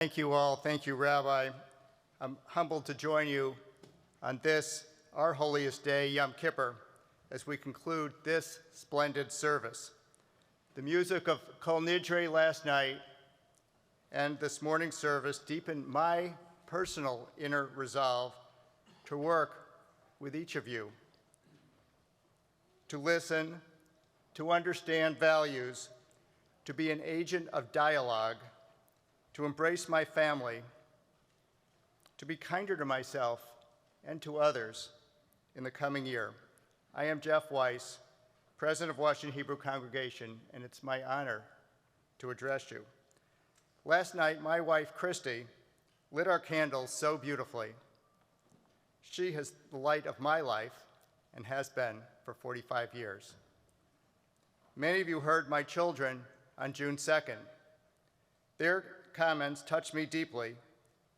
Thank you all. Thank you, Rabbi. I'm humbled to join you on this, our holiest day, Yom Kippur, as we conclude this splendid service. The music of Kol Nidre last night and this morning's service deepened my personal inner resolve to work with each of you, to listen, to understand values, to be an agent of dialogue, to embrace my family, to be kinder to myself and to others in the coming year. I am Jeff Weiss, President of Washington Hebrew Congregation, and it's my honor to address you. Last night, my wife, Christy, lit our candles so beautifully. She is the light of my life and has been for 45 years. Many of you heard my children on June 2nd. Their comments touched me deeply,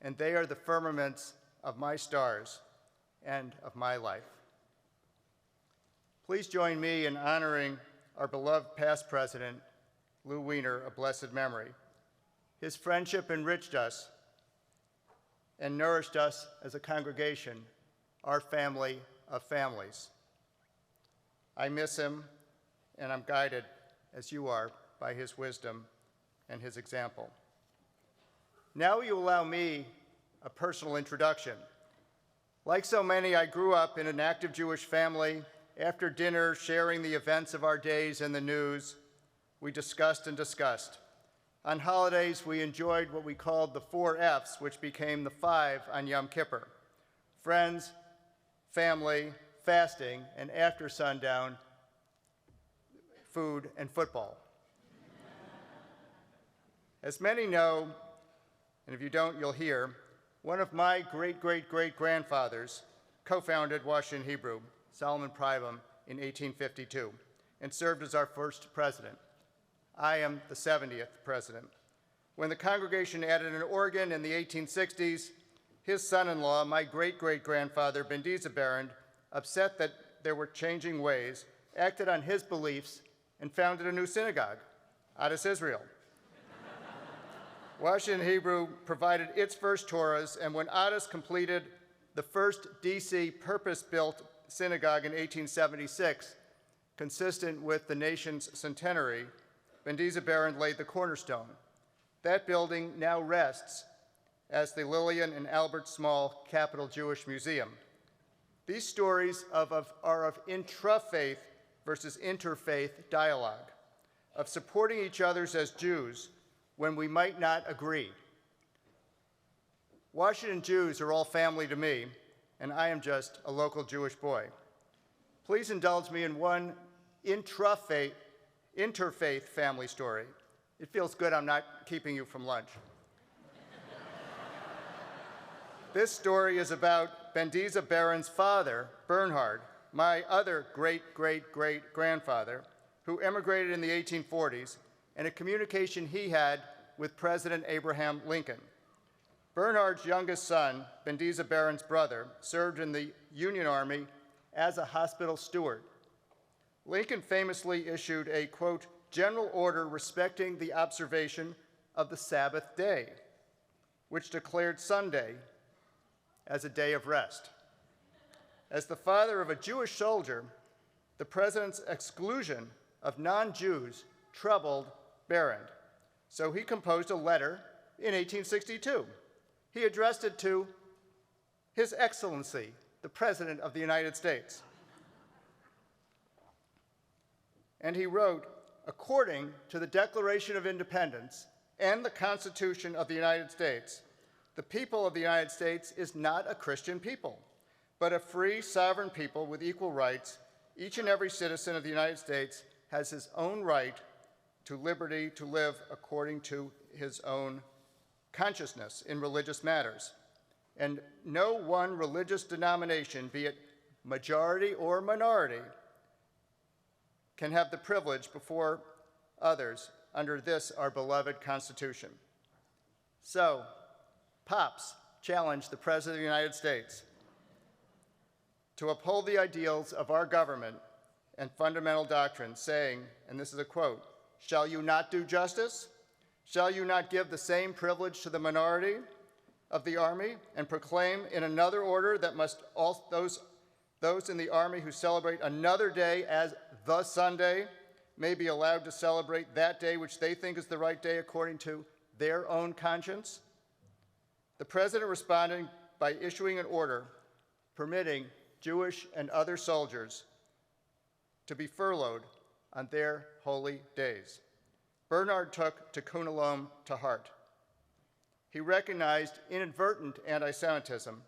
and they are the firmaments of my stars and of my life. Please join me in honoring our beloved past president, Lou Weiner, of blessed memory. His friendship enriched us and nourished us as a congregation, our family of families. I miss him, and I'm guided, as you are, by his wisdom and his example. Now you allow me a personal introduction. Like so many, I grew up in an active Jewish family. After dinner, sharing the events of our days in the news, we discussed and discussed. On holidays, we enjoyed what we called the 4 F's, which became the 5 on Yom Kippur: friends, family, fasting, and after sundown, food and football. As many know, and if you don't, you'll hear, one of my great-great-great-grandfathers co-founded Washington Hebrew, Solomon Pryvam, in 1852, and served as our first president. I am the 70th president. When the congregation added an organ in the 1860s, his son-in-law, my great-great-grandfather, Ben Barond, upset that there were changing ways, acted on his beliefs, and founded a new synagogue, Adas Israel. Washington Hebrew provided its first Torahs, and when Adas completed the first DC purpose-built synagogue in 1876, consistent with the nation's centenary, Ben Barond laid the cornerstone. That building now rests as the Lillian and Albert Small Capital Jewish Museum. These stories are of intra-faith versus interfaith dialogue, of supporting each other as Jews when we might not agree. Washington Jews are all family to me, and I am just a local Jewish boy. Please indulge me in one interfaith family story. It feels good I'm not keeping you from lunch. This story is about Ben Barond's father, Bernhard, my other great-great-great-grandfather, who emigrated in the 1840s, and a communication he had with President Abraham Lincoln. Bernhard's youngest son, Ben Barond's brother, served in the Union Army as a hospital steward. Lincoln famously issued a, quote, general order respecting the observation of the Sabbath day, which declared Sunday as a day of rest. As the father of a Jewish soldier, the president's exclusion of non-Jews troubled Barond, so he composed a letter in 1862. He addressed it to His Excellency, the President of the United States. And he wrote, according to the Declaration of Independence and the Constitution of the United States, the people of the United States is not a Christian people, but a free, sovereign people with equal rights. Each and every citizen of the United States has his own right to liberty to live according to his own consciousness in religious matters. And no one religious denomination, be it majority or minority, can have the privilege before others under this, our beloved Constitution. So, Pops challenged the President of the United States to uphold the ideals of our government and fundamental doctrines, saying, and this is a quote, "Shall you not do justice? Shall you not give the same privilege to the minority of the army and proclaim in another order that those in the army who celebrate another day as the Sunday may be allowed to celebrate that day which they think is the right day according to their own conscience? The president responded by issuing an order permitting Jewish and other soldiers to be furloughed on their holy days. Bernard took Tikkun Olam to heart. He recognized inadvertent anti-Semitism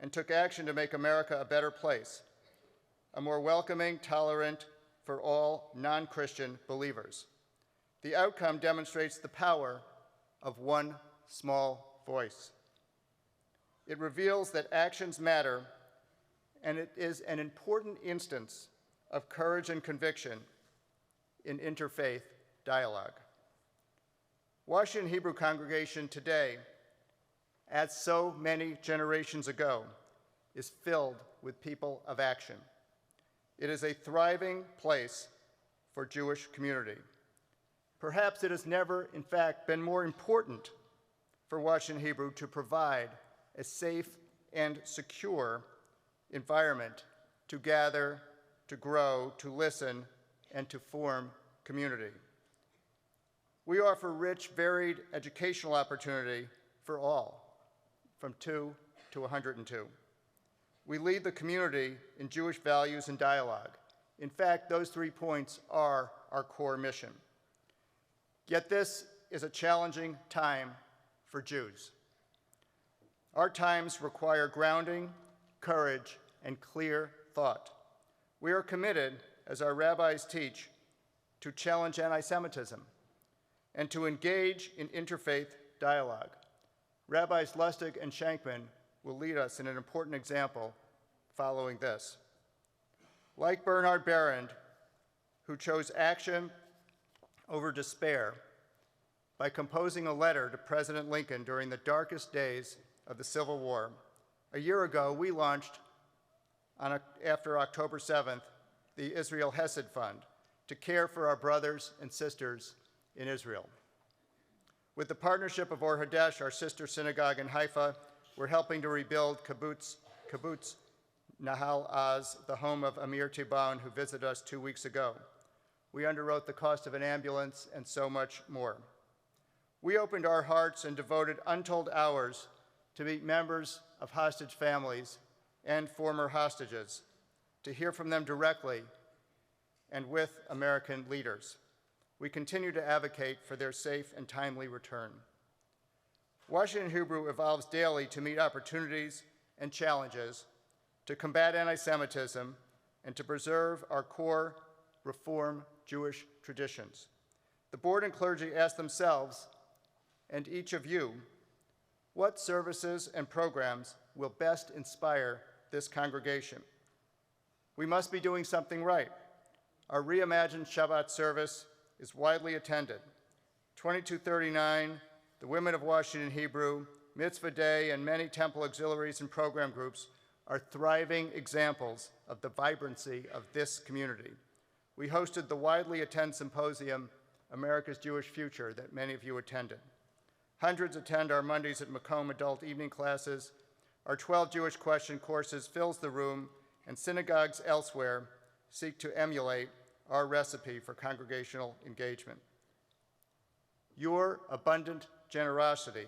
and took action to make America a better place, a more welcoming, tolerant for all non-Christian believers. The outcome demonstrates the power of one small voice. It reveals that actions matter, and it is an important instance of courage and conviction in interfaith dialogue. Washington Hebrew congregation today, as so many generations ago, is filled with people of action. It is a thriving place for Jewish community. Perhaps it has never, in fact, been more important for Washington Hebrew to provide a safe and secure environment to gather, to grow, to listen, and to form community. We offer rich, varied educational opportunity for all, from 2 to 102. We lead the community in Jewish values and dialogue. In fact, those 3 points are our core mission. Yet this is a challenging time for Jews. Our times require grounding, courage, and clear thought. We are committed, as our rabbis teach, to challenge anti-Semitism and to engage in interfaith dialogue. Rabbis Lustig and Shankman will lead us in an important example following this. Like Bernard Behrend, who chose action over despair by composing a letter to President Lincoln during the darkest days of the Civil War, a year ago we launched, after October 7th, the Israel Hesed Fund to care for our brothers and sisters in Israel. With the partnership of Or Hadesh, our sister synagogue in Haifa, we're helping to rebuild Kibbutz Nahal Az, the home of Amir Tiban, who visited us 2 weeks ago. We underwrote the cost of an ambulance and so much more. We opened our hearts and devoted untold hours to meet members of hostage families and former hostages, to hear from them directly and with American leaders. We continue to advocate for their safe and timely return. Washington Hebrew evolves daily to meet opportunities and challenges, to combat anti-Semitism, and to preserve our core Reform Jewish traditions. The board and clergy ask themselves, and each of you, what services and programs will best inspire this congregation? We must be doing something right. Our reimagined Shabbat service is widely attended. 2239, the Women of Washington Hebrew, Mitzvah Day, and many temple auxiliaries and program groups are thriving examples of the vibrancy of this community. We hosted the widely attended symposium, America's Jewish Future, that many of you attended. Hundreds attend our Mondays at Macomb adult evening classes. Our 12 Jewish question courses fills the room, and synagogues elsewhere seek to emulate our recipe for congregational engagement. Your abundant generosity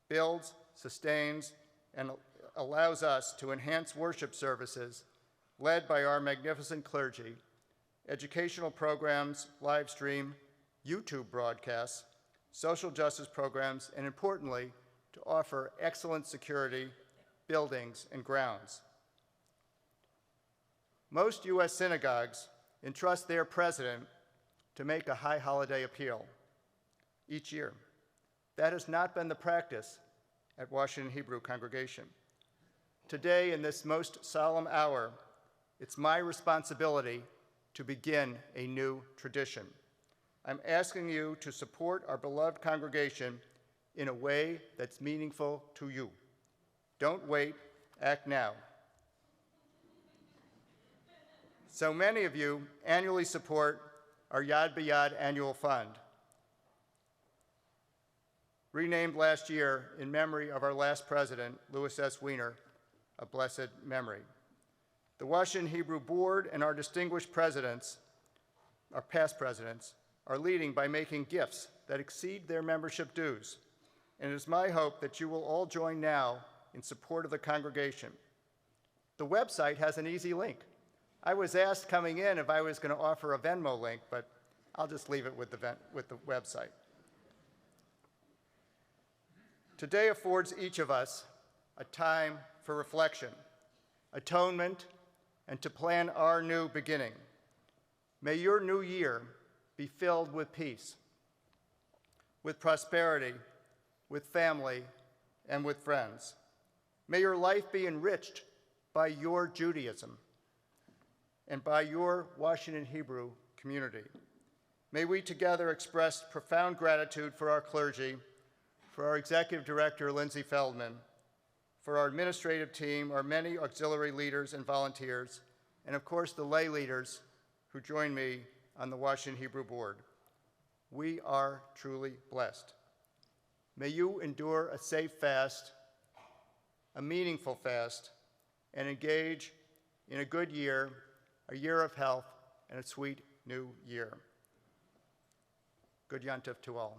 builds, sustains, and allows us to enhance worship services led by our magnificent clergy, educational programs, live stream, YouTube broadcasts, social justice programs, and importantly, to offer excellent security, buildings, and grounds. Most U.S. synagogues entrust their president to make a high holiday appeal each year. That has not been the practice at Washington Hebrew congregation. Today, in this most solemn hour, it's my responsibility to begin a new tradition. I'm asking you to support our beloved congregation in a way that's meaningful to you. Don't wait, act now. So many of you annually support our Yad B'Yad annual fund. renamed last year in memory of our last president, Louis S. Weiner, a blessed memory. The Washington Hebrew Board and our distinguished presidents, our past presidents, are leading by making gifts that exceed their membership dues. And it is my hope that you will all join now in support of the congregation. The website has an easy link. I was asked coming in if I was going to offer a Venmo link, but I'll just leave it with the website. Today affords each of us a time for reflection, atonement, and to plan our new beginning. May your new year be filled with peace, with prosperity, with family, and with friends. May your life be enriched by your Judaism and by your Washington Hebrew community. May we together express profound gratitude for our clergy, for our executive director, Lindsay Feldman, for our administrative team, our many auxiliary leaders and volunteers, and of course the lay leaders who join me on the Washington Hebrew Board. We are truly blessed. May you endure a safe fast, a meaningful fast, and engage in a good year, a year of health, and a sweet new year. Good Yom Tov to all.